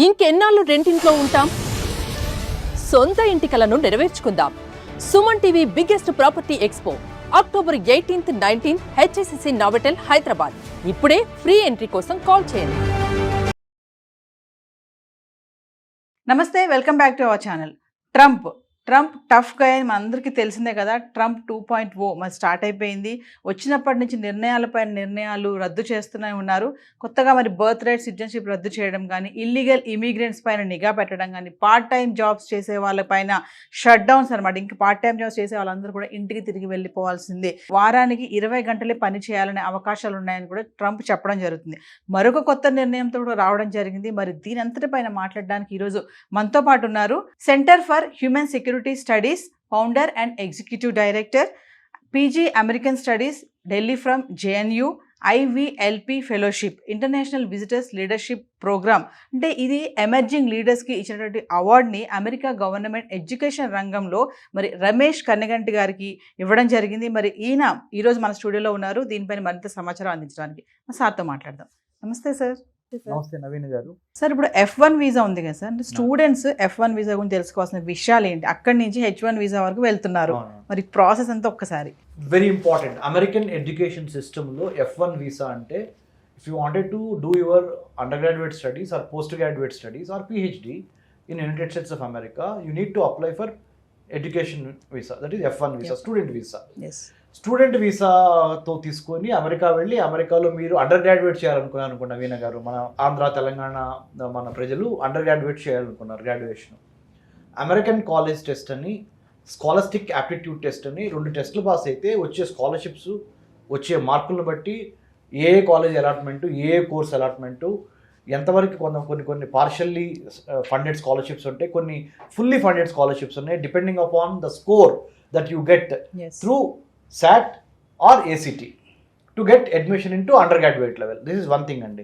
ఇంకెన్నాళ్ళు రెంటింట్లో ఉంటాం? సొంత ఇంటి కలను నెరవేర్చుకుందాం. Suman TV biggest property expo October 18th, 19th HSCC Novotel Hyderabad. ఇప్పుడే ఫ్రీ ఎంట్రీ కోసం కాల్ చేయండి. నమస్తే, welcome back to our channel. Trump tough గా మనందరికీ తెలిసిందే కదా. ట్రంప్ 2.0 మరి స్టార్ట్ అయిపోయింది. వచ్చినప్పటి నుంచి నిర్ణయాలపైన నిర్ణయాలు రద్దు చేస్తూనే ఉన్నారు. కొత్తగా మరి బర్త్ రైట్ సిటిజన్షిప్ రద్దు చేయడం కానీ, ఇల్లీగల్ ఇమిగ్రెంట్స్ పైన నిఘా పెట్టడం కానీ, పార్ట్ టైం జాబ్స్ చేసే వాళ్ళపైన షట్ డౌన్స్ అనమాట. ఇంక పార్ట్ టైం జాబ్స్ చేసే వాళ్ళందరూ కూడా ఇంటికి తిరిగి వెళ్ళిపోవాల్సిందే. వారానికి 20 గంటలే పని చేయాలనే అవకాశాలు ఉన్నాయని కూడా ట్రంప్ చెప్పడం జరుగుతుంది. మరొక కొత్త నిర్ణయంతో కూడా రావడం జరిగింది. మరి దీని అంతటి పైన మాట్లాడడానికి ఈరోజు మనతో పాటు ఉన్నారు centre for human security studies founder and executive director, PG American studies, Delhi from JNU, IVLP ఫెలోషిప్, ఇంటర్నేషనల్ విజిటర్స్ లీడర్షిప్ ప్రోగ్రామ్. అంటే ఇది ఎమర్జింగ్ లీడర్స్కి ఇచ్చినటువంటి అవార్డుని అమెరికా గవర్నమెంట్ ఎడ్యుకేషన్ రంగంలో మరి రమేష్ కన్నగంటి గారికి ఇవ్వడం జరిగింది. మరి ఈయన ఈరోజు మన స్టూడియోలో ఉన్నారు. దీనిపైన మరింత సమాచారం అందించడానికి సార్తో మాట్లాడదాం. నమస్తే సార్. నమస్తే నవీన్ గారు. సార్, ఇప్పుడు F1 వీసా ఉంది కదా సార్, అంటే స్టూడెంట్స్ F1 వీసా గురించి తెలుసుకోవాల్సిన విషయాలు ఏంటి? అక్కడి నుంచి H1 వీసా వరకు వెళ్తున్నారు, మరి ప్రాసెస్ అంతా ఒక్కసారి. Very important. అమెరికన్ ఎడ్యుకేషన్ సిస్టంలో F1 వీసా అంటే if you wanted to do your undergraduate studies or postgraduate studies or PhD in United States of America, you need to apply for education visa, that is F1 visa, student visa. Student వీసాతో తీసుకొని America వెళ్ళి అమెరికాలో మీరు under graduate చేయాలనుకున్నా వీణ గారు, మన ఆంధ్ర తెలంగాణ మన ప్రజలు అండర్ గ్రాడ్యుయేట్ చేయాలనుకున్నారు. గ్రాడ్యుయేషన్ అమెరికన్ కాలేజ్ టెస్ట్ అని, స్కాలస్టిక్ యాప్టిట్యూడ్ టెస్ట్ అని 2 టెస్టులు పాస్ అయితే వచ్చే స్కాలర్షిప్స్, వచ్చే మార్కులను బట్టి ఏ కాలేజ్ అలాట్మెంటు, ఏ కోర్స్ అలాట్మెంటు, ఎంతవరకు కొన్ని పార్షల్లీ ఫండెడ్ స్కాలర్షిప్స్ ఉంటాయి, కొన్ని ఫుల్లీ ఫండెడ్ స్కాలర్షిప్స్ ఉన్నాయి, depending upon the score that you get through SAT or ACT to get admission into undergraduate level. This is one thing అండి.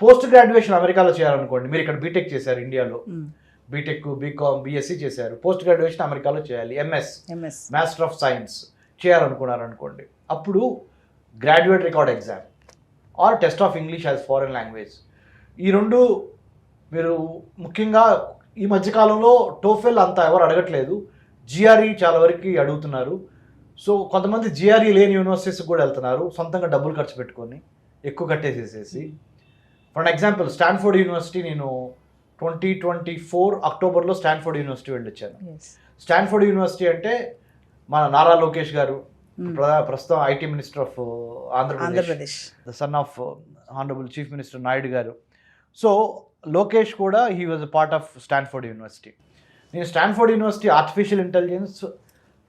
Post graduation అమెరికాలో చేయాలనుకోండి, మీరు ఇక్కడ బీటెక్ చేశారు, ఇండియాలో బీటెక్, బీకామ్, BSc చేశారు, పోస్ట్ గ్రాడ్యుయేషన్ అమెరికాలో చేయాలి, MS మాస్టర్ ఆఫ్ సైన్స్ చేయాలనుకున్నారు అనుకోండి, అప్పుడు graduate record exam or test of English as foreign language, ఈ 2 మీరు ముఖ్యంగా ఈ మధ్యకాలంలో టోఫెల్ అంతా ఎవరు అడగట్లేదు, GRE చాలా వరకు అడుగుతున్నారు. సో కొంతమంది GRE లేని యూనివర్సిటీస్కి కూడా వెళ్తున్నారు, సొంతంగా డబ్బులు ఖర్చు పెట్టుకొని ఎక్కువ కట్టేసేసి. ఫర్ ఎగ్జాంపుల్ స్టాన్ఫోర్డ్ యూనివర్సిటీ, నేను 2024 అక్టోబర్లో స్టాన్ఫోర్డ్ యూనివర్సిటీ వెళ్ళొచ్చాను. స్టాన్ఫోర్డ్ యూనివర్సిటీ అంటే మన నారా లోకేష్ గారు, ప్రస్తుతం IT minister of Andhra Pradesh, the son of honourable chief minister Naidu garu. So Lokesh కూడా he was a part of Stanford university. నేను Stanford university artificial intelligence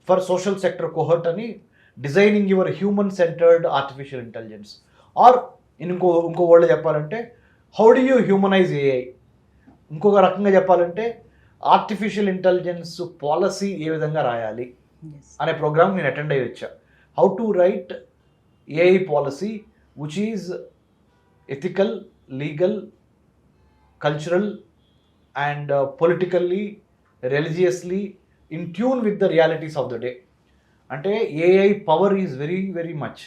for social sector cohort అని, designing your human centred artificial intelligence, or ఇంకో word చెప్పాలంటే how do you humanise AI, ఇంకొక రకంగా చెప్పాలంటే artificial intelligence policy ఏ విధంగా రాయాలి అనే ప్రోగ్రామ్ నేను అటెండ్ అయ్యి వచ్చా. How to right AI policy which is ethical, legal, cultural and politically, religiously in tune with the realities of the day. అంటే AI power is very very much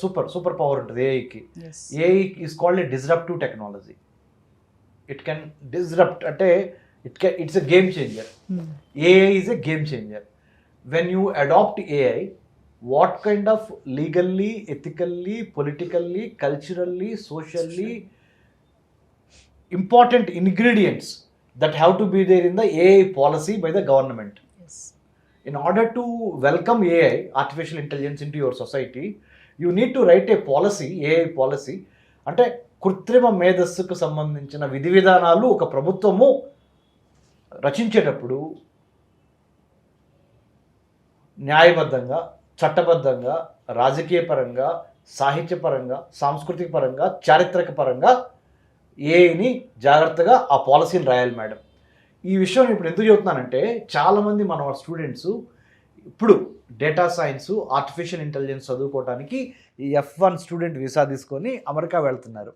super power ఉంటుంది AIకి. AI is called a disruptive technology. It can disrupt, అంటే it's a game changer. AI is a game changer. When you adopt AI, what kind of legally, ethically, politically, culturally, socially important ingredients that have to be there in the AI policy by the government. In order to welcome AI, artificial intelligence, into your society, you need to write a policy, AI policy. అంటే కృత్రిమ మేధస్సుకు సంబంధించిన విధి విధానాలు ఒక ప్రభుత్వము రచించేటప్పుడు న్యాయబద్ధంగా, చట్టబద్ధంగా, రాజకీయపరంగా, సాహిత్యపరంగా, సాంస్కృతిక పరంగా, చారిత్రక పరంగా ఏఐని జాగ్రత్తగా ఆ పాలసీని రాయాలి మేడం. ఈ విషయం ఇప్పుడు ఎందుకు చెబుతున్నానంటే, చాలామంది మన స్టూడెంట్స్ ఇప్పుడు డేటా సైన్స్, ఆర్టిఫిషియల్ ఇంటెలిజెన్స్ చదువుకోవడానికి ఈ F1 స్టూడెంట్ వీసా తీసుకొని అమెరికా వెళ్తున్నారు.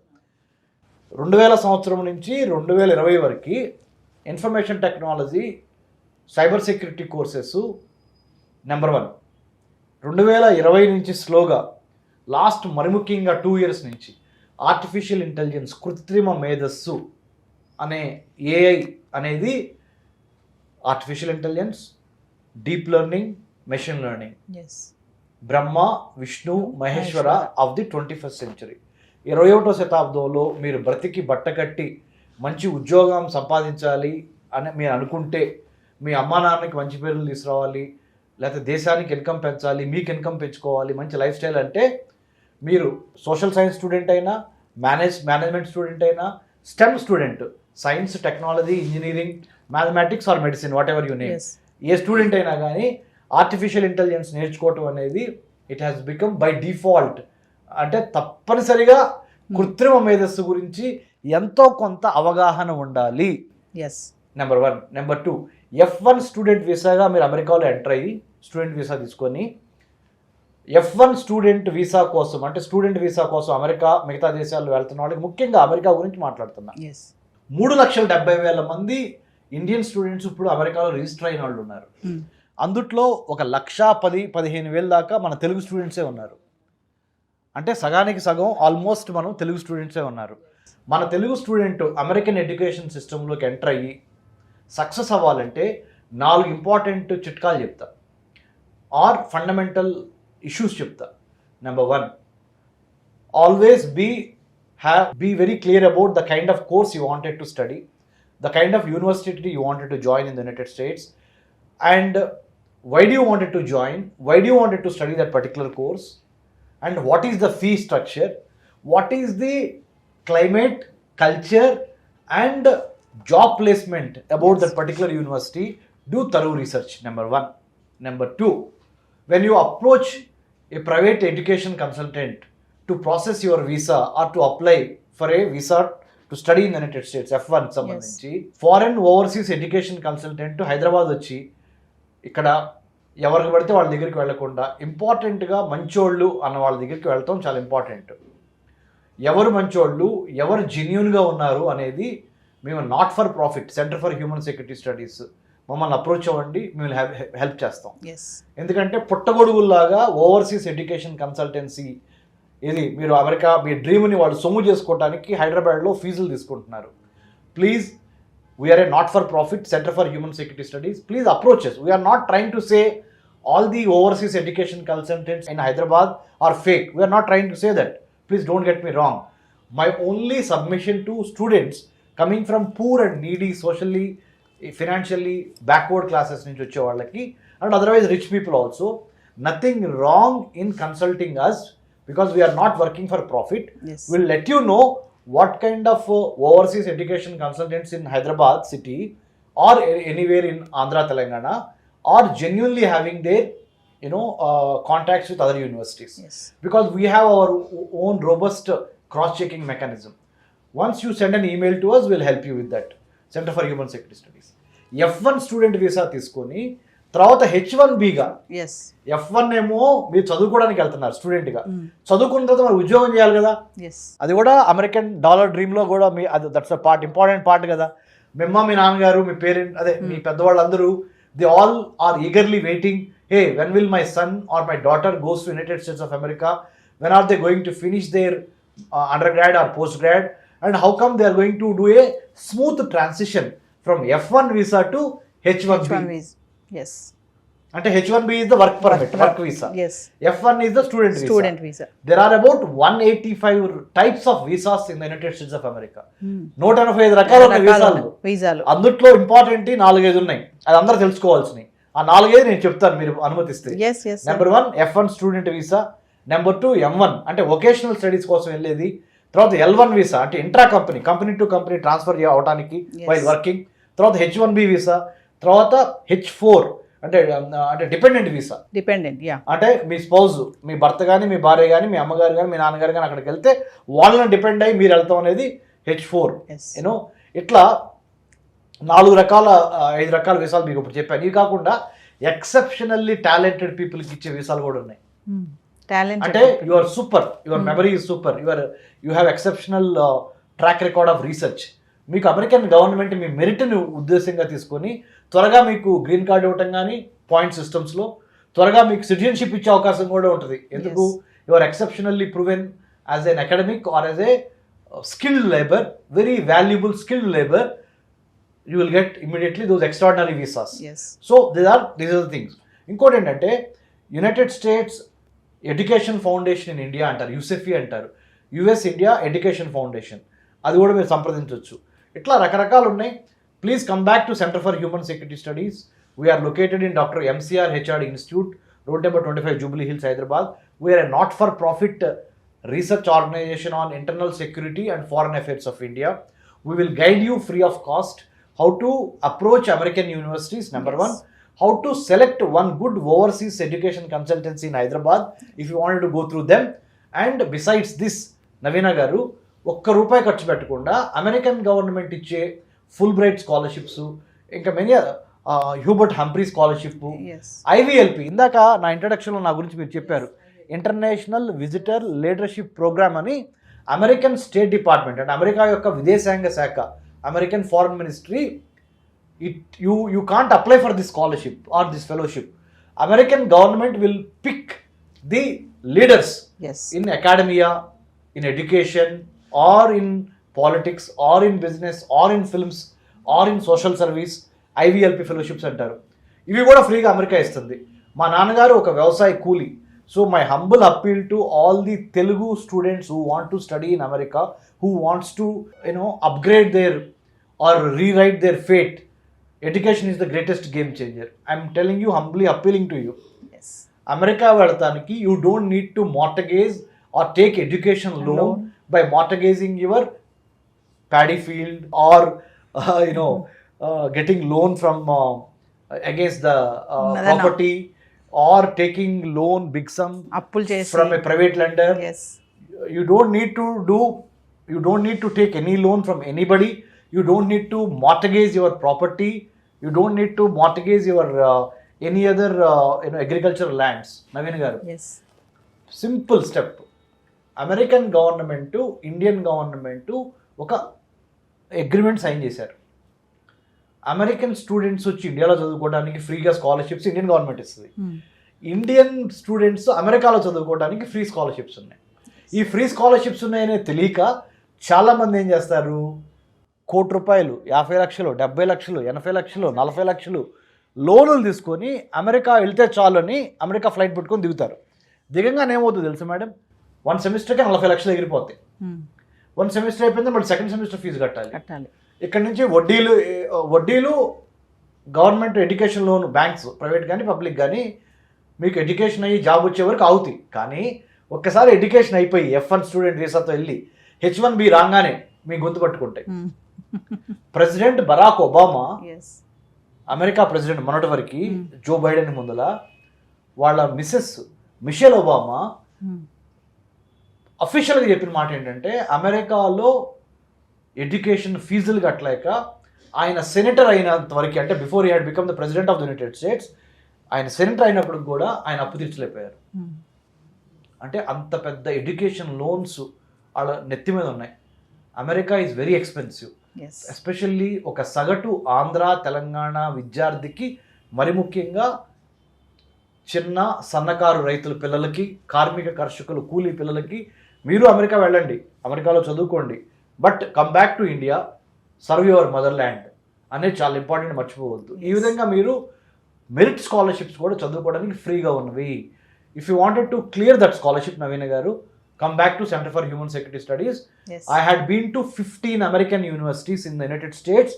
2000 సంవత్సరం నుంచి 2020 వరకు information technology, cyber security courses number 1. 2020 నుంచి స్లోగా లాస్ట్ మరి ముఖ్యంగా 2 years నుంచి ఆర్టిఫిషియల్ ఇంటెలిజెన్స్, కృత్రిమ మేధస్సు అనే ఏఐ అనేది artificial intelligence, deep learning, machine learning, Brahma, Vishnu, Maheshwara of the 21st century. 21వ శతాబ్దంలో మీరు బ్రతికి బట్టకట్టి మంచి ఉద్యోగం సంపాదించాలి అని మీరు అనుకుంటే, మీ అమ్మా నాన్నకి మంచి పేర్లు తీసుకురావాలి, లేకపోతే దేశానికి ఇన్కమ్ పెంచాలి, మీకు ఇన్కమ్ పెంచుకోవాలి, మంచి లైఫ్ స్టైల్ అంటే మీరు సోషల్ సైన్స్ స్టూడెంట్ అయినా, మేనేజ్మెంట్ స్టూడెంట్ అయినా, stem student, science, technology, engineering, mathematics are medicine, what ever you name, A student అయినా కానీ ఆర్టిఫిషియల్ ఇంటెలిజెన్స్ నేర్చుకోవటం అనేది it has become by default. అంటే తప్పనిసరిగా కృత్రిమ మేధస్సు గురించి ఎంతో కొంత అవగాహన ఉండాలి. నెంబర్ 1. నెంబర్ 2, F1 స్టూడెంట్ వీసాగా మీరు అమెరికాలో ఎంటర్ అయ్యి స్టూడెంట్ వీసా తీసుకొని F1 స్టూడెంట్ వీసా కోసం, అంటే స్టూడెంట్ వీసా కోసం అమెరికా మిగతా దేశాల్లో వెళ్తున్న వాళ్ళకి, ముఖ్యంగా అమెరికా గురించి మాట్లాడుతున్నా, 3,70,000 మంది ఇండియన్ స్టూడెంట్స్ ఇప్పుడు అమెరికాలో రిజిస్టర్ అయిన వాళ్ళు ఉన్నారు. అందుట్లో 1,10,000-15,000 దాకా మన తెలుగు స్టూడెంట్సే ఉన్నారు. అంటే సగానికి సగం ఆల్మోస్ట్ మనం తెలుగు స్టూడెంట్సే ఉన్నారు. మన తెలుగు స్టూడెంట్ అమెరికన్ ఎడ్యుకేషన్ సిస్టంలోకి ఎంటర్ అయ్యి సక్సెస్ అవ్వాలంటే 4 ఇంపార్టెంట్ చిట్కాలు చెప్తా, ఆర్ ఫండమెంటల్ ఇష్యూస్ చెప్తా. Number 1, always be very clear about the kind of course you wanted to study, the kind of university you wanted to join in the United States, and why do you wanted to join, why do you wanted to study that particular course, and what is the fee structure, what is the climate, culture and job placement about that particular university. Do thorough research, number 1. Number 2, when you approach a private education consultant to process your visa or to apply for a visa to study in the United States, F1 సంబంధించి foreign overseas education consultant Hyderabad వచ్చి ఇక్కడ ఎవరికి పడితే వాళ్ళ దగ్గరికి వెళ్లకుండా ఇంపార్టెంట్గా మంచోళ్ళు అన్న వాళ్ళ దగ్గరికి వెళ్తాం చాలా ఇంపార్టెంట్. ఎవరు మంచోళ్ళు, ఎవరు జెన్యూన్గా ఉన్నారు అనేది మేము not for profit centre for human security studies మమ్మల్ని అప్రోచ్ అవ్వండి, మేము హెల్ప్ చేస్తాం. ఎందుకంటే పుట్టగొడుగుల్లాగా ఓవర్సీస్ ఎడ్యుకేషన్ కన్సల్టెన్సీ ఇది మీరు అమెరికా మీ డ్రీమ్ని వాళ్ళు సొమ్ము చేసుకోవడానికి హైదరాబాద్లో ఫీజులు తీసుకుంటున్నారు. Please, we are a not for profit centre for human security studies, please approaches. We are not trying to say all the overseas education consultants in Hyderabad are fake. We are not trying to say that. Please don't get me wrong. My only submission to students coming from poor and needy, socially, financially backward classes nunchi vache vallaki and otherwise rich people also, nothing wrong in consulting us because we are not working for profit. We'll let you know what kind of overseas education consultants in Hyderabad city or anywhere in Andhra, Telangana are genuinely having their contacts with other universities. Because we have our own robust cross-checking mechanism. Once you send an email to us, we'll help you with that. Center for Human Security Studies. F1 student visa తీసుకొని తర్వాత H1Bగా, F1 ఏమో మీరు చదువుకోవడానికి వెళ్తున్నారు స్టూడెంట్గా, చదువుకున్న తర్వాత మరి ఉద్యోగం చేయాలి కదా, అది కూడా అమెరికన్ డాలర్ డ్రీమ్లో కూడా మీ అది that's a part, important part కదా. మీ నాన్నగారు, మీ పేరెంట్, అదే మీ పెద్దవాళ్ళందరూ they all are eagerly waiting, hey, when will my son or my daughter goes to United States of America, when are they going to finish their undergrad or postgrad, and how come they are going to do a smooth transition from F1 visa to H1B. అంటే H1B is the work permit, work visa. F1 is the student visa. There are about 185 types of visas in the United States of America. 185 రకాల వీసాలు, అందుట్లో important 4-5 ఉన్నాయి, అది అందరూ తెలుసుకోవాల్సినవి. ఆ 4-5 నేను చెప్తాను మీరు అనుమతిస్తే. Number 1 F1 student visa, number 2 M1 అంటే వొకేషనల్ స్టడీస్ కోసం వెళ్ళేది, తర్వాత L1 వీసా అంటే intra company to company transfer అవడానికి వైల్ వర్కింగ్, తర్వాత H1B వీసా, తర్వాత H4 అంటే డిపెండెంట్ వీసా. అంటే మీ స్పౌజ్, మీ భర్త కానీ, మీ భార్య కానీ, మీ అమ్మగారు కానీ, మీ నాన్నగారు కానీ అక్కడికి వెళ్తే వాళ్ళని డిపెండ్ అయ్యి మీరు వెళ్తాం అనేది H4. ఇట్లా 5 రకాల వీసాలు మీకు ఇప్పుడు చెప్పాను. ఇవి కాకుండా ఎక్సెప్షనల్లీ టాలెంటెడ్ పీపుల్కి ఇచ్చే వీసాలు కూడా ఉన్నాయి. అంటే you are super, your memory is super, you have exceptional track record of research. మీకు అమెరికన్ గవర్నమెంట్ మీ మెరిట్ని ఉద్దేశంగా తీసుకొని త్వరగా మీకు గ్రీన్ కార్డ్ ఇవ్వటం కానీ పాయింట్ సిస్టమ్స్లో త్వరగా మీకు సిటిజన్షిప్ ఇచ్చే అవకాశం కూడా ఉంటుంది. ఎందుకు? You are exceptionally proven as an academic or as a skilled labor, very valuable skilled labor, you will get immediately those extraordinary visas. Yes. So these are the things. ఇంకోటి ఏంటంటే United states education foundation in India అంటారు, యూసెఫీ అంటారు, US India education foundation, అది కూడా మీరు సంప్రదించవచ్చు. ఇట్లా రకరకాలు ఉన్నాయి. Please come back to centre for human security studies. We are located in doctor MCR HRD institute, road number 25, Jubilee Hills, Hyderabad. We are a not for profit research organization on internal security and foreign affairs of India. We will guide you free of cost how to approach American universities, number one, how to select one good overseas education consultancy in Hyderabad if you wanted to go through them. And besides this, Navina garu, ఒక్క రూపాయి ఖర్చు పెట్టకుండా American government ఇచ్చే full bright scholarships, ఇంకా many Hubert Humphry scholarship, ఐవీఎల్పి, ఇందాక నా ఇంట్రడక్షన్లో నా గురించి మీరు చెప్పారు, ఇంటర్నేషనల్ విజిటర్ లీడర్షిప్ ప్రోగ్రామ్ అని అమెరికన్ స్టేట్ డిపార్ట్మెంట్ అంటే అమెరికా యొక్క విదేశాంగ శాఖ, American foreign ministry, you can't apply for this scholarship or this fellowship. American government will pick the leaders in academia, in education, or in politics, or in business, or in films, or in social service. IVLP fellowships అంటారు. ఇవి కూడా ఫ్రీగా America ఇస్తుంది. మా నాన్నగారు ఒక వ్యవసాయ కూలీ. So my humble appeal to all the Telugu students who want to study in America, who wants to, upgrade their or rewrite their fate, education is the greatest game changer. I'm telling you, humbly appealing to you. Yes. America వెళ్తానికి you don't need to mortgage or take education loan by mortgaging your paddy field or getting loan from against the property. Or taking loan big sum from a private lender. Yes. You don't need to take any loan from anybody. You don't need to mortgage your property. You don't need to mortgage your any other agricultural lands. Naveen garu. Yes. Simple step. American government to Indian government to oka agreement sign చేశారు. American students వచ్చి ఇండియాలో చదువుకోవడానికి ఫ్రీగా scholarships Indian government ఇస్తుంది. Indian students అమెరికాలో చదువుకోవడానికి free scholarships ఉన్నాయి. ఈ ఫ్రీ స్కాలర్షిప్స్ ఉన్నాయనే తెలియక చాలామంది ఏం చేస్తారు, ₹1 కోటి, 50 లక్షలు, 70 లక్షలు, 80 లక్షలు, 40 లక్షలు లోనులు తీసుకొని అమెరికా వెళ్తే చాలు అని అమెరికా ఫ్లైట్ పెట్టుకొని దిగుతారు. దిగంగానే ఏమవుతుంది తెలుసా మేడం, 1 సెమిస్టర్కి 40 లక్షలు ఎగిరిపోతాయి. 1 సెమిస్టర్ అయిపోయింది, మళ్ళీ సెకండ్ సెమిస్టర్ ఫీజు కట్టాలి. ఇక్కడ నుంచి వడ్డీలు government education loan, banks private కానీ పబ్లిక్ కానీ మీకు ఎడ్యుకేషన్ అయ్యి జాబ్ వచ్చే వరకు అవుతాయి. కానీ ఒక్కసారి ఎడ్యుకేషన్ అయిపోయి F1 స్టూడెంట్ వీసాతో వెళ్ళి H1B రాగానే మీ గొంతు పట్టుకుంటాయి. President Barack Obama, America president మొన్నటి వరకు జో బైడెన్ ముందల వాళ్ళ మిసెస్ మిషెల్ ఒబామా అఫీషియల్గా చెప్పిన మాట ఏంటంటే, అమెరికాలో ఎడ్యుకేషన్ ఫీజులు కట్టలేక ఆయన సెనేటర్ అయినంత వరకు, అంటే before he had become the president of the United states, ఆయన సెనేటర్ అయినప్పుడు కూడా ఆయన అప్పు తీర్చలేకపోయారు. అంటే అంత పెద్ద ఎడ్యుకేషన్ లోన్స్ వాళ్ళ నెత్తి మీద ఉన్నాయి. America is very expensive, especially ఒక సగటు ఆంధ్ర తెలంగాణ విద్యార్థికి, మరి ముఖ్యంగా చిన్న సన్నకారు రైతుల పిల్లలకి, కార్మిక కర్షకులు, కూలీ పిల్లలకి మీరు అమెరికా వెళ్ళండి, అమెరికాలో చదువుకోండి, but come back to India, serve your mother land అనేది చాలా ఇంపార్టెంట్, మర్చిపోవద్దు. ఈ విధంగా మీరు మెరిట్ స్కాలర్షిప్స్ కూడా చదువుకోవడానికి ఫ్రీగా ఉన్నవి. If you wanted to clear that scholarship, Naveena garu, come back to Center for Human Security Studies. Yes. I had been to 15 American universities in the United States,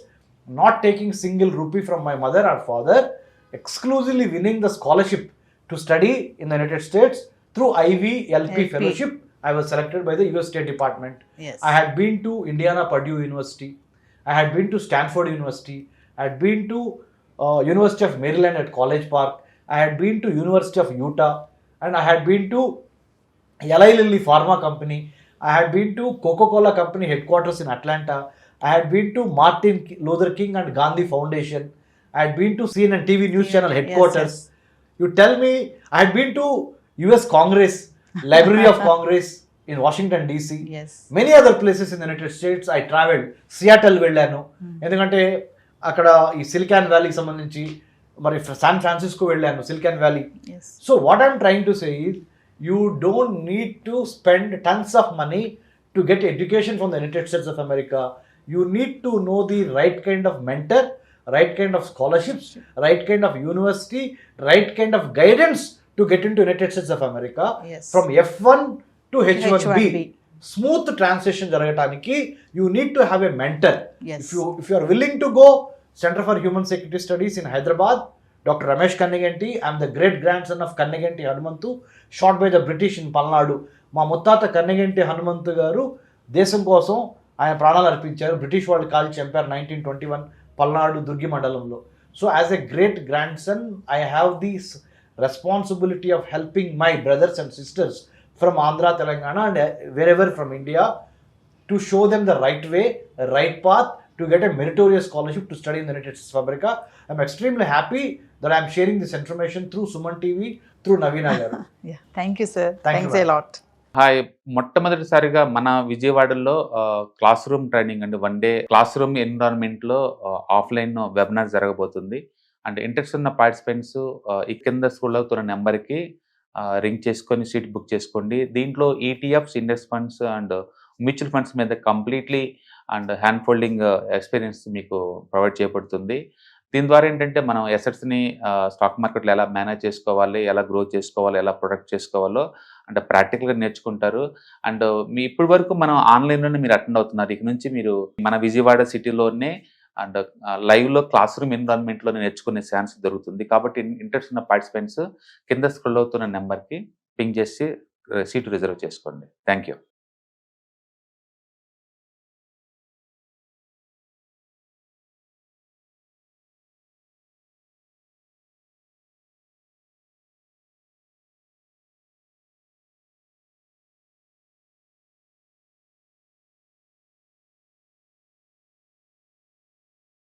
not taking single rupee from my mother or father, exclusively winning the scholarship to study in the United States through IVLP fellowship. I was selected by the US State Department. Yes. I had been to Indiana Purdue University. I had been to Stanford University. I had been to University of Maryland at College Park. I had been to University of Utah, and I had been to Eli Lilly Pharma Company. I had been to Coca-Cola Company headquarters in Atlanta. I had been to Martin Luther King and Gandhi Foundation. I had been to CNN TV News Channel headquarters. Yes. You tell me, I had been to US Congress, Library of Congress in Washington DC. Yes. Many other places in the United States I traveled. Seattle వెళ్ళాను, ఎందుకంటే అక్కడ ఈ silicon వ్యాలీకి సంబంధించి, మరి San Francisco వెళ్ళాను, silicon valley. So what I'm trying to say is, you don't need to spend tons of money to get education from the United States of America, you need to know the right kind of mentor, right kind of scholarships, right kind of university, right kind of guidance to get into United States of America. Yes. From F1 to H1B. H1B. Smooth transition జరగటానికి you need to have a mentor. Yes. If you are willing to go, Center for Human Security Studies in Hyderabad, Dr. Ramesh Kannigenti, I'm the great grandson of Kannigenti Hanumantu, shot by the British in Palnadu. మా ముత్తాత కన్నగంటి హనుమంతు గారు దేశం కోసం ఆయన ప్రాణాలు అర్పించారు. British వాళ్ళు కాల్చి చంపారు 1921 పల్నాడు దుర్గి మండలంలో. So as a great grand son I have this responsibility of helping my brothers and sisters from Andhra, Telangana and wherever from India to show them the right way, right path to get a meritorious scholarship to study in the United States of America. I'm extremely happy that I'm sharing this information through Suman TV, through Navina garu. Yeah, thank you sir. Thank Thanks you, a lot. Hi, మొట్టమొదటిసారిగా మన విజయవాడలో classroom training అండి, 1 day classroom ఎన్విరాన్మెంట్లో offline webinar జరగబోతుంది. And interest ఉన్న participants ఈ కింద school అవుతున్న నెంబర్కి రింగ్ చేసుకొని సీట్ బుక్ చేసుకోండి. దీంట్లో ETFs, index funds and mutual funds మీద completely and hand holding experience మీకు ప్రొవైడ్ చేయబడుతుంది. దీని ద్వారా ఏంటంటే మనం ఎసెట్స్ని స్టాక్ మార్కెట్లో ఎలా మేనేజ్ చేసుకోవాలి, ఎలా గ్రో చేసుకోవాలి, ఎలా ప్రొడక్ట్ చేసుకోవాలో అంటే ప్రాక్టికల్గా నేర్చుకుంటారు. అండ్ మీ ఇప్పటి వరకు మనం ఆన్లైన్లోనే మీరు అటెండ్ అవుతున్నారు. ఇక నుంచి మీరు మన విజయవాడ సిటీలోనే అండ్ లైవ్లో క్లాస్ రూమ్ ఎన్విరాన్మెంట్లో నేర్చుకునే ఛాన్స్ దొరుకుతుంది. కాబట్టి ఇంట్రెస్ట్ ఉన్న పార్టిసిపెంట్స్ కింద స్క్రోల్ అవుతున్న నెంబర్కి పింగ్ చేసి సీటు రిజర్వ్ చేసుకోండి. Thank you.